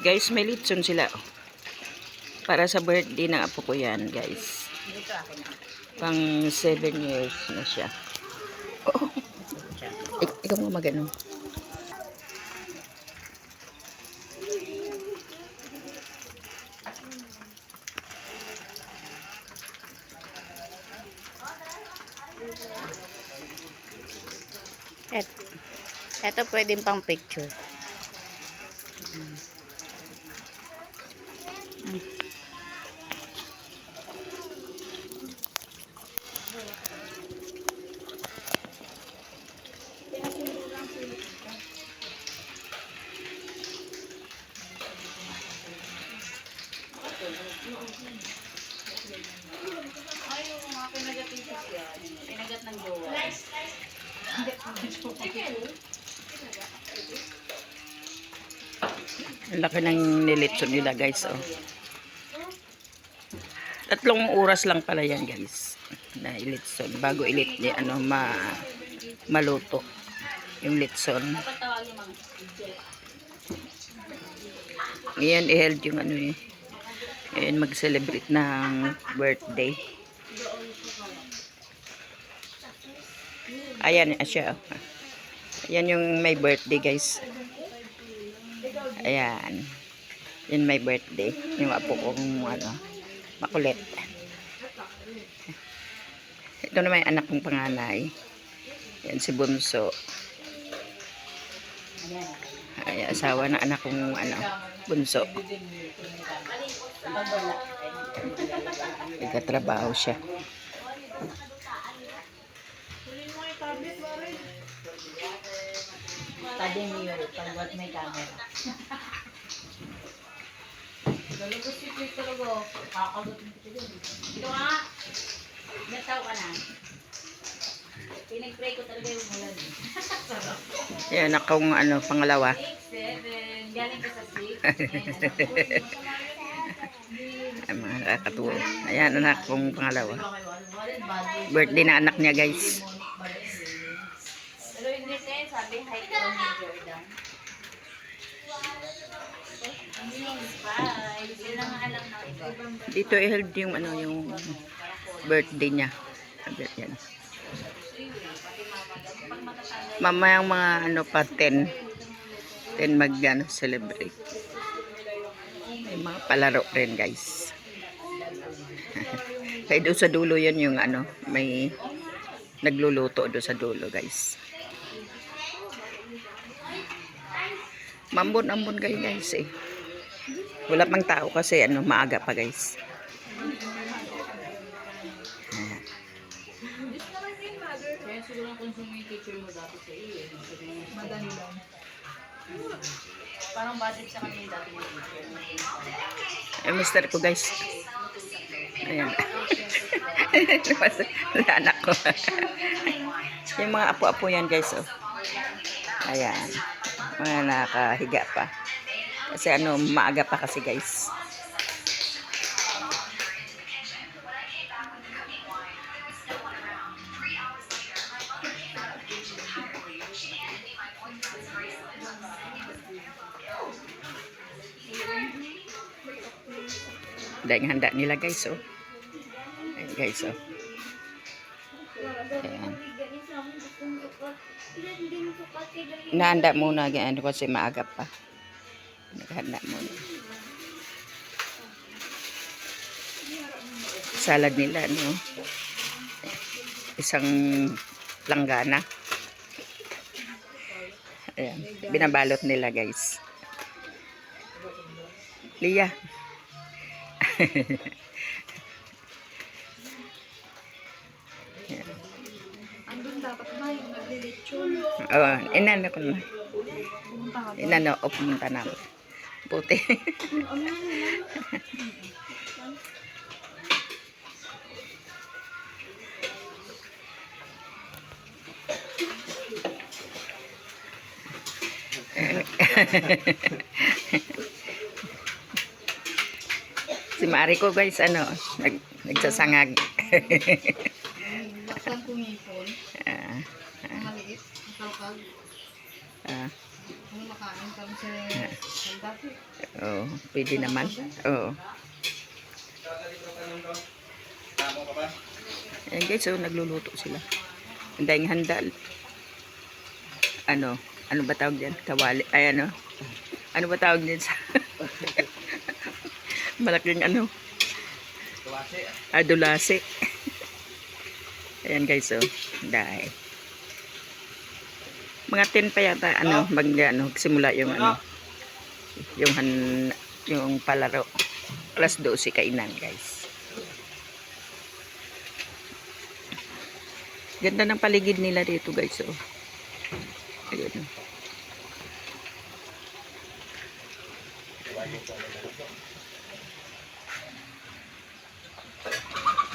Guys, may litson sila. Para sa birthday ng apo ko yan, guys. Pang 7 years na siya. Oh. Ikaw mo magano. Ito pwedeng pang picture. Pinagat ng jowa. Ang laki ng nilitson nila, guys. Oh. 3 oras lang pala yan, guys. Na ilitson. Bago maluto. Yung litson. Ngayon, i-held yung ano eh. Ngayon, mag-celebrate ng birthday. Ayan siya. Ayan yung may birthday, guys. Ayan. Yan may birthday. Yung apo kong makulit. Ito naman yung anak kong panganay. Yan si Bunso. Ay, asawa na anak kong Bunso. Nagkatrabaho siya. Tadi mirror, pagbuat may camera. Galagos si Kuya talaga. Kakagot mo ito din. Ito nga. Nataw ka na. Pinag-pray ko talaga yung ulan. Yan akong pangalawa. 6, 7. Galing ka sa 6. Ay, mga nakakatuwa. Ayan anak kong pangalawa. Birthday na anak niya, guys. Pero hindi siya, sabi hi to ni Jordan. Bye. Yun ang alam ng iba. Dito i-held yung yung birthday niya. Yan. Mamayang mga pa 10 celebrate. May mga palaro rin, guys. Kaya doon sa dulo yan yung may nagluluto doon sa dulo, guys. Mambon-ambon kayo, guys eh. Wala pang tao kasi maaga pa, guys. Kaya siguro kung may teacher mo dati sa iyo. Madali lang. Parang budget sa kanya dati mo teacher. Mister ko, guys. Ayan. Anak ko. Yung mga apo-apo yan, guys. Oh. Ayan. Mga nakahiga pa. Kasi maaga pa kasi, guys. Dahil handa nila, guys. Oh. Ayan, guys. Oh. Ayan. Nahanda muna kasi maaga pa. Naghanda muna. Salad nila, isang langgana. Ayan. Binabalot nila, guys. Lia. Andun dapat ba yung naglilitsyon? Inano ko na. Inano, pumunta na ako. Puti. Si Mari ko, guys, nagsasangag. Baklang kumipon. Maliit. Kalkag. Kung makain kami sa sandati. Oo, pwede naman. Oo. Ayan guys, so nagluluto sila. Ang daing handa. Ano ba tawag diyan? Kawali. Ay ano? Ano ba tawag diyan sa malaking ano? Adulase. Ayan guys, so dahil mga 10 pa yata simula yung yung palaro. Alas 12 kainan guys. Ganda ng paligid nila dito guys, so ayun.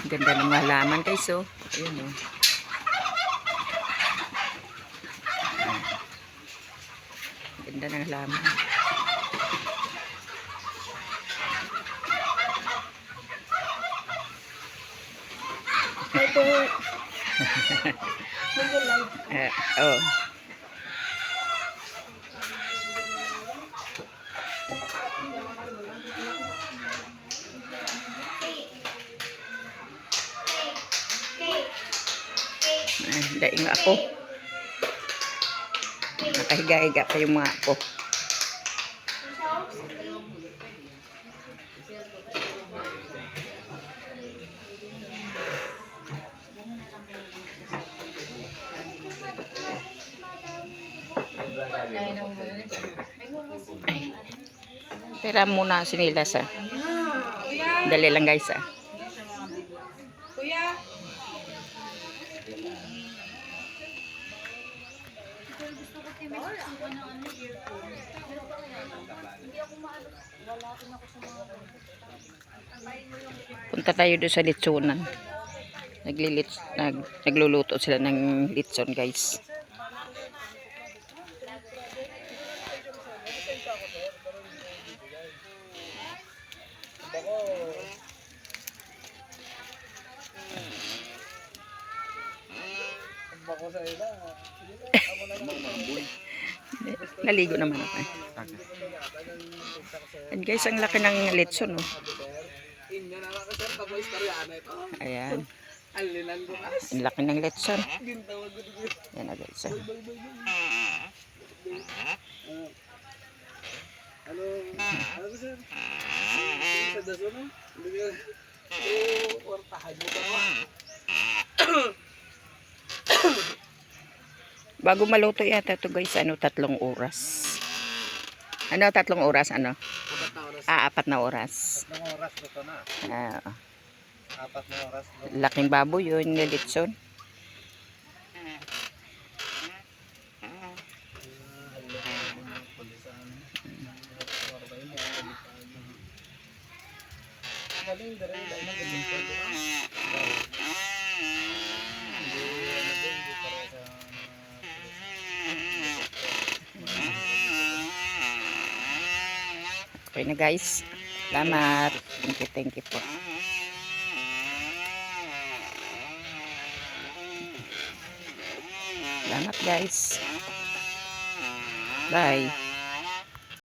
Ganda ng halaman guys, so ayun oh. Ganda ng halaman. Oh. Daing ako. Nakahiga-higa pa yung mga ako. Pera muna sinilas ah. Dali lang guys ah. Kuya! Punta tayo doon sa litsunan. Nagluluto sila ng litson guys. Naligo naman ako eh. And guys, ang laki ng litson oh. Ayan. Ang laki ng litson. Ayan na guys. Bago maluto yata to guys, 3 oras. 3 oras, 4 na oras. 4 oras luto na. 4 na oras. Laking baboy yun, litson. Okay na guys. Salamat. Thank you po. Salamat guys. Bye.